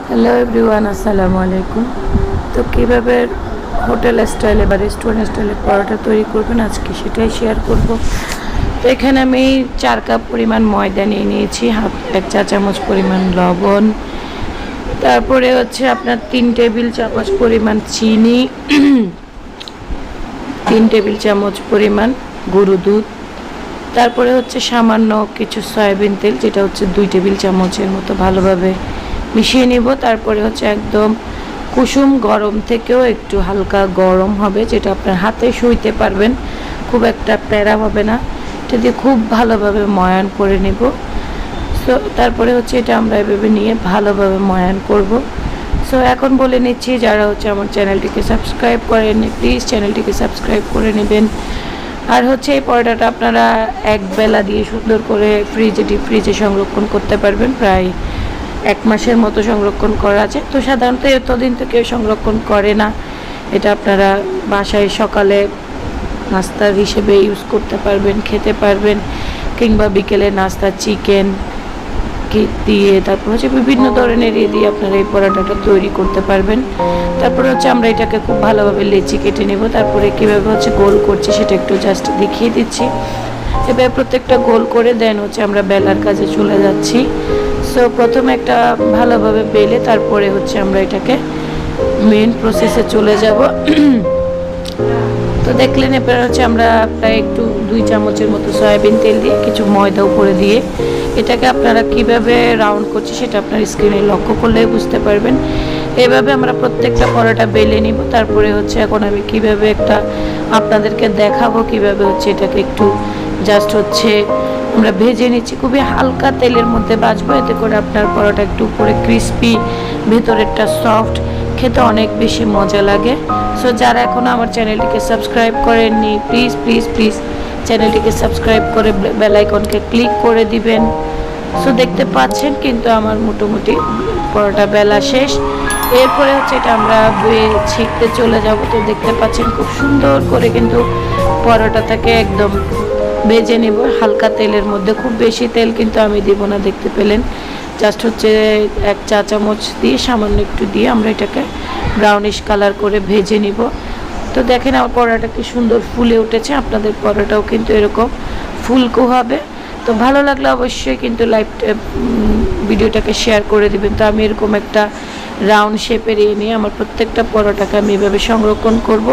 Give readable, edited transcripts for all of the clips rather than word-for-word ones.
Hello everyone, আসসালামু আলাইকুম। তো কীভাবে হোটেল স্টাইলে বা রেস্টুরেন্ট স্টাইলে পরোটা তৈরি করবেন আজকে সেটাই শেয়ার করব। তো এখানে আমি 4 কাপ পরিমাণ ময়দা নিয়ে নিয়েছি, এক চা চামচ পরিমাণ লবণ, তারপরে হচ্ছে আপনার 3 টেবিল চামচ পরিমাণ চিনি, 3 টেবিল চামচ পরিমাণ গুঁড়ো দুধ, তারপরে হচ্ছে সামান্য কিছু সয়াবিন তেল, যেটা হচ্ছে 2 টেবিল চামচের মতো ভালোভাবে মিশিয়ে নিব। তারপরে হচ্ছে একদম কুসুম গরম থেকেও একটু হালকা গরম হবে, যেটা আপনার হাতে সইতে পারবেন, খুব একটা প্যারা হবে না। এটা দিয়ে খুব ভালোভাবে ময়ান করে নেব। সো তারপরে হচ্ছে এটা আমরা এভাবে নিয়ে ভালোভাবে ময়ান করব। সো এখন বলে নিচ্ছি, যারা হচ্ছে আমার চ্যানেলটিকে সাবস্ক্রাইব করেননি প্লিজ চ্যানেলটিকে সাবস্ক্রাইব করে নেবেন। আর হচ্ছে এই পরোটাটা আপনারা এক বেলা দিয়ে সুন্দর করে ডিপ ফ্রিজে সংরক্ষণ করতে পারবেন, প্রায় 1 মাসের মতো সংরক্ষণ করা আছে। তো সাধারণত এতদিন তো কেউ সংরক্ষণ করে না, এটা আপনারা বাসায় সকালে নাস্তার হিসেবে ইউজ করতে পারবেন, খেতে পারবেন, কিংবা বিকেলে নাস্তা চিকেন দিয়ে তারপর হচ্ছে বিভিন্ন ধরনের দিয়ে আপনারা এই পরোটাটা তৈরি করতে পারবেন। তারপরে হচ্ছে আমরা এটাকে খুব ভালোভাবে লেচি কেটে নেব। তারপরে কীভাবে হচ্ছে গোল করছি সেটা একটু জাস্ট দেখিয়ে দিচ্ছি। এবার প্রত্যেকটা গোল করে দেন হচ্ছে আমরা বেলার কাজে চলে যাচ্ছি। সো প্রথমে একটা ভালোভাবে বেলে তারপরে হচ্ছে আমরা এটাকে মেন প্রসেসে চলে যাব। তো দেখলেন এবার হচ্ছে আমরা প্রায় একটু 2 চামচের মতো সয়াবিন তেল দিয়ে কিছু ময়দা উপরে দিয়ে এটাকে আপনারা কিভাবে রাউন্ড করছি সেটা আপনার স্ক্রিনে লক্ষ্য করলে বুঝতে পারবেন। এভাবে আমরা প্রত্যেকটা পরোটা বেলে নিব। তারপরে হচ্ছে এখন আমি কিভাবে একটা আপনাদেরকে দেখাবো কিভাবে হচ্ছে এটাকে একটু জাস্ট হচ্ছে আমরা ভেজে নিচ্ছি, খুবই হালকা তেলের মধ্যে ভাজবো, এতে করে আপনার পরোটা একটু উপরে ক্রিস্পি, ভেতরেরটা সফট, খেতে অনেক বেশি মজা লাগে। সো যারা এখনও আমার চ্যানেলটিকে সাবস্ক্রাইব করেননি প্লিজ প্লিজ প্লিজ চ্যানেলটিকে সাবস্ক্রাইব করে বেল আইকনকে ক্লিক করে দিবেন। সো দেখতে পাচ্ছেন কিন্তু আমার মোটামুটি পরোটা বেলা শেষ। এরপরে হচ্ছে এটা আমরা ছেঁকতে চলে যাব। তো দেখতে পাচ্ছেন খুব সুন্দর করে কিন্তু পরোটাটাকে একদম ভেজে নেব হালকা তেলের মধ্যে, খুব বেশি তেল কিন্তু আমি দিব না, দেখতে পেলেন জাস্ট হচ্ছে 1 চা চামচ দিয়ে সামান্য একটু দিয়ে আমরা এটাকে ব্রাউনিশ কালার করে ভেজে নিব। তো দেখেন আমার পরোটা কি সুন্দর ফুলে উঠেছে, আপনাদের পরোটাও কিন্তু এরকম ফুলকো হবে। তো ভালো লাগলে অবশ্যই কিন্তু ভিডিওটাকে শেয়ার করে দিবেন। তো আমি এরকম একটা রাউন্ড শেপের নিয়ে আমার প্রত্যেকটা পরোটাকে আমি এভাবে সংরক্ষণ করব,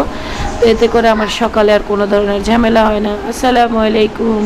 তো এতে করে আমার সকালে আর কোনো ধরনের ঝামেলা হয় না। আসসালামু আলাইকুম।